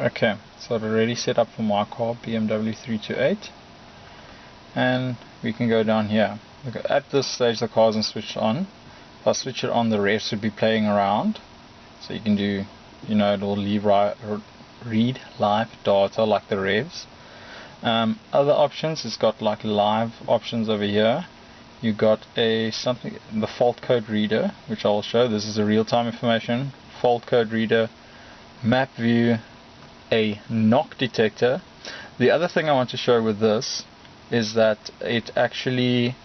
Okay, so I've already set up for my car, BMW 328, and we can go down here. At this stage the car isn't switched on. If I switch it on, the revs should be playing around, so you can do, it will read live data like the revs. Other options, it's got like live options over here. You got the fault code reader, which I will show. This is a real-time information. Fault code reader, map view, a knock detector. The other thing I want to show with this is that it actually,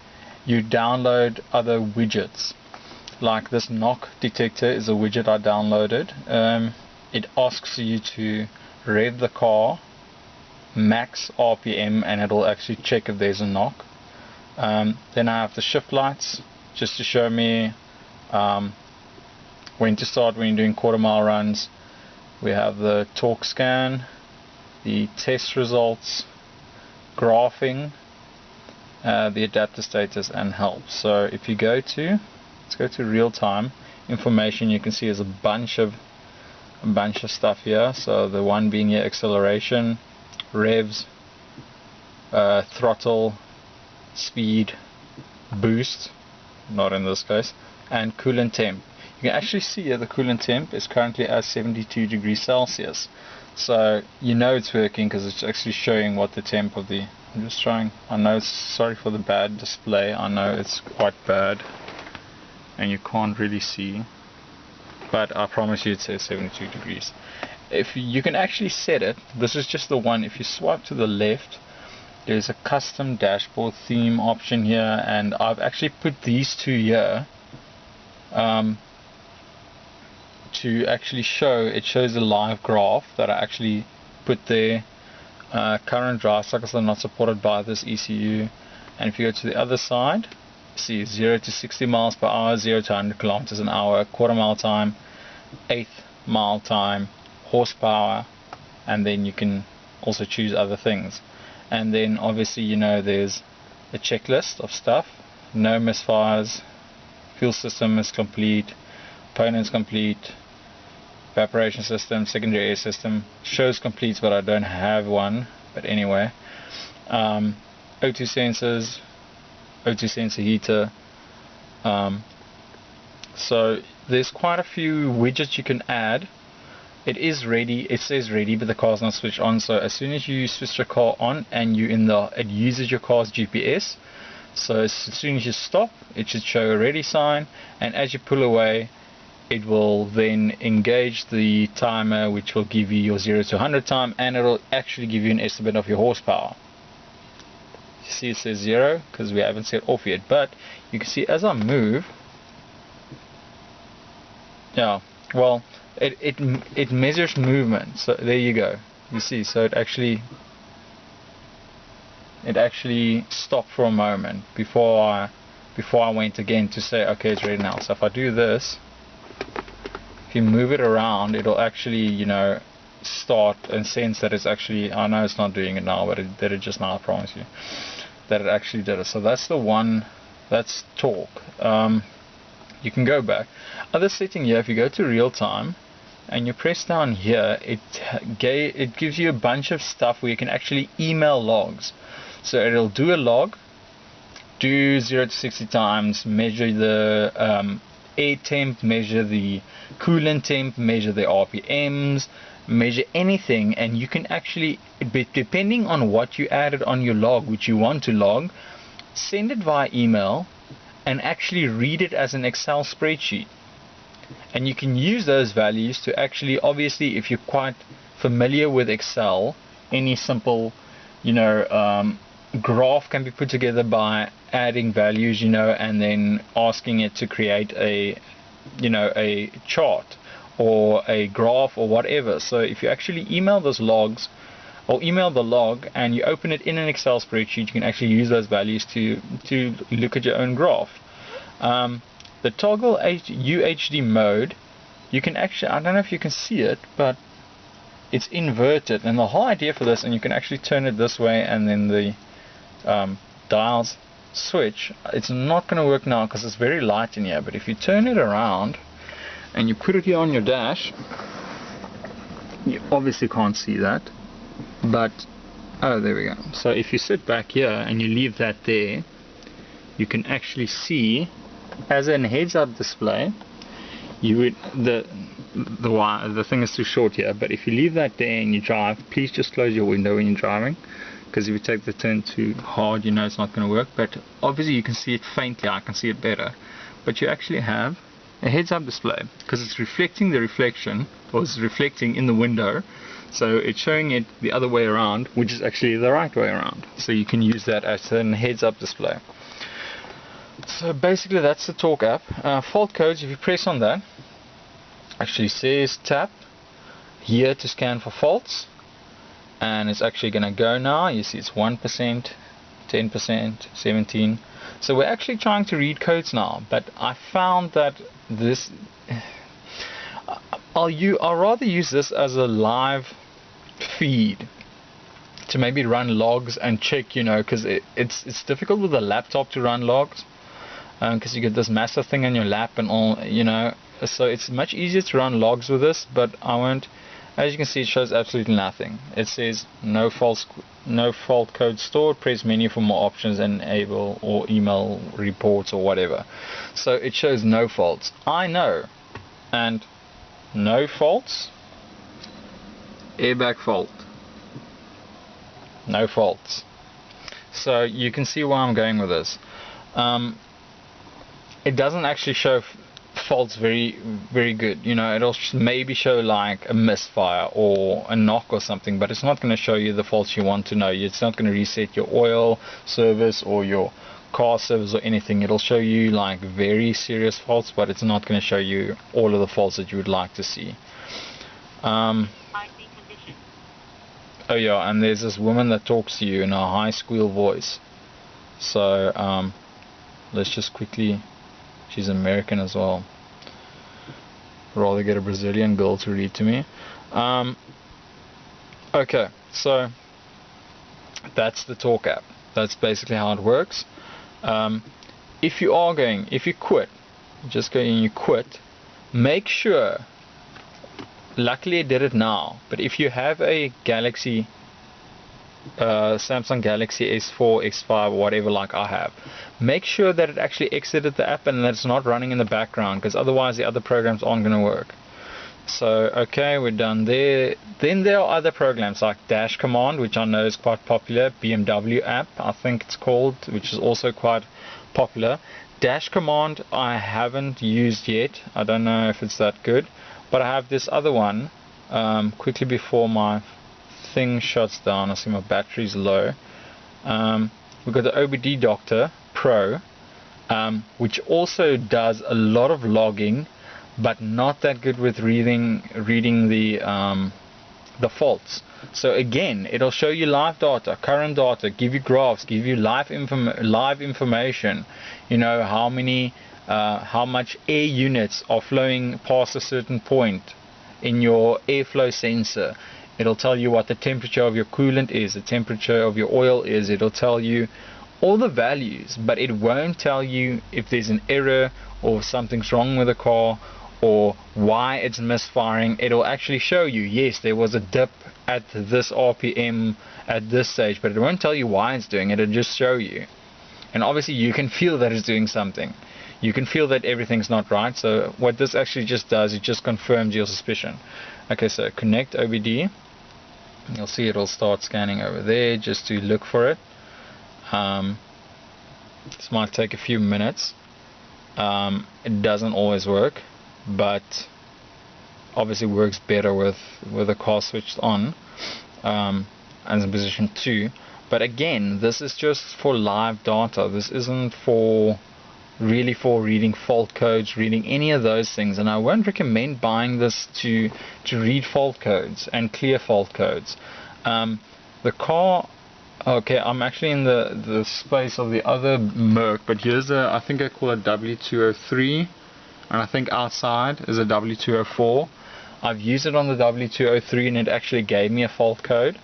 you download other widgets. Like this knock detector is a widget I downloaded. It asks you to rev the car max RPM and it'll actually check if there's a knock. Then I have the shift lights just to show me when to start when you're doing quarter-mile runs. We have the torque scan, the test results, graphing, the adapter status, and help. So if you go to, let's go to real-time information, you can see there's a bunch of stuff here. So the one being here, acceleration, revs, throttle, speed, boost, not in this case, and coolant temp. You can actually see here the coolant temp is currently at 72 degrees Celsius. So it's working because it's actually showing what the temp of the, I'm just trying, I know, sorry for the bad display, I know it's quite bad and you can't really see, but I promise you it says 72 degrees. If you can actually set it, this is just the one. If you swipe to the left, there's a custom dashboard theme option here, and I've actually put these two here to actually show, it shows a live graph that I actually put there. Current drive cycles are not supported by this ECU, and if you go to the other side, see 0 to 60 miles per hour, 0 to 100 kilometers an hour, quarter-mile time, eighth mile time, horsepower, and then you can also choose other things. And then obviously there's a checklist of stuff. No misfires, fuel system is complete, components complete, evaporation system, secondary air system shows complete, but I don't have one. But anyway, O2 sensors, O2 sensor heater. So there's quite a few widgets you can add. It is ready, it says ready, but the car's not switched on. So as soon as you switch the car on and it uses your car's GPS, so as soon as you stop, it should show a ready sign, and as you pull away, it will then engage the timer, which will give you your 0 to 100 time, and it'll actually give you an estimate of your horsepower. You see it says 0 because we haven't set off yet, but you can see as I move, it measures movement. So there you go, you see, so it actually stopped for a moment before I went again to say okay, it's ready now. So if I do this, if you move it around, it'll actually start and sense that it's actually, I know it's not doing it now, but it did it just now, I promise you that it actually did it. So that's the one, that's torque. You can go back. Other setting here, if you go to real time and you press down here, it gives you a bunch of stuff where you can actually email logs. So it'll do a log, do 0 to 60 times, measure the air temp, measure the coolant temp, measure the RPMs, measure anything, and you can actually, depending on what you added on your log, which you want to log, send it via email and actually read it as an Excel spreadsheet. And you can use those values to actually, obviously if you're quite familiar with Excel, any simple graph can be put together by adding values, and then asking it to create a chart or a graph or whatever. So if you actually email those logs, or email the log, and you open it in an Excel spreadsheet, you can actually use those values to look at your own graph. The toggle UHD mode, you can actually, I don't know if you can see it, but it's inverted, and the whole idea for this, and you can actually turn it this way and then the dials switch. It's not going to work now because it's very light in here, but if you turn it around and you put it here on your dash, You obviously can't see that, but oh, there we go. So if you sit back here and you leave that there, you can actually see, as a heads-up display, you would the thing is too short here, but if you leave that there and you drive, please just close your window when you're driving, because if you take the turn too hard, you know it's not going to work. But obviously you can see it faintly, I can see it better, but you actually have a heads-up display because it's reflecting the reflection, or it's reflecting in the window, so it's showing it the other way around, which is actually the right way around. So you can use that as a heads-up display. So basically that's the Talk app. Fault codes, if you press on that, actually says tap here to scan for faults, and it's actually going to go now. You see it's 1%, 10%, 17%. So we're actually trying to read codes now, but I found that this I'll rather use this as a live feed to maybe run logs and check, you know, because it's difficult with a laptop to run logs, because you get this massive thing on your lap and all, you know, so it's much easier to run logs with this, but I won't. As you can see, it shows absolutely nothing. It says no fault code stored, press menu for more options, enable or email reports or whatever. So it shows no faults, I know, and no faults, airbag fault, no faults. So you can see where I'm going with this. It doesn't actually show faults very good, you know. It'll maybe show like a misfire or a knock or something, but it's not going to show you the faults you want to know. It's not going to reset your oil service or your car service or anything. It'll show you like very serious faults, but it's not going to show you all of the faults that you would like to see. Oh yeah, and there's this woman that talks to you in a high squeal voice. So let's just quickly, she's American as well. Rather get a Brazilian girl to read to me. Okay, so that's the Talk app. That's basically how it works. If you quit, just go and you quit, make sure, luckily it did it now, but if you have a Galaxy, Samsung Galaxy S4, S5, whatever like I have, make sure that it actually exited the app and that it's not running in the background, because otherwise the other programs aren't going to work. So okay, we're done there. Then there are other programs like Dash Command, which I know is quite popular. BMW app, I think it's called, which is also quite popular. Dash Command I haven't used yet. I don't know if it's that good, but I have this other one. Quickly before my thing shuts down, I see my battery's low. We've got the OBD Doctor Pro, which also does a lot of logging, but not that good with reading the faults. So again, it'll show you live data, current data, give you graphs, give you live information. You know how much air units are flowing past a certain point in your airflow sensor. It'll tell you what the temperature of your coolant is, the temperature of your oil is. It'll tell you all the values, but it won't tell you if there's an error or something's wrong with the car or why it's misfiring. It'll actually show you, yes, there was a dip at this RPM at this stage, but it won't tell you why it's doing it. It'll just show you. And obviously you can feel that it's doing something. You can feel that everything's not right. So what this actually just does, it just confirms your suspicion. Okay, so connect OBD. You'll see it'll start scanning over there just to look for it. This might take a few minutes. It doesn't always work, but obviously works better with the car switched on, and in position 2. But again, this is just for live data. This isn't really for reading fault codes, reading any of those things, and I won't recommend buying this to read fault codes and clear fault codes. The car, okay, I'm actually in the space of the other Merc, but here's I think I call it W203, and I think outside is a W204. I've used it on the W203 and it actually gave me a fault code.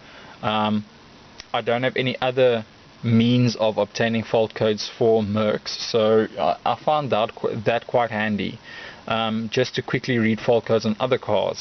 I don't have any other means of obtaining fault codes for Mercs, so I found that quite handy, just to quickly read fault codes on other cars.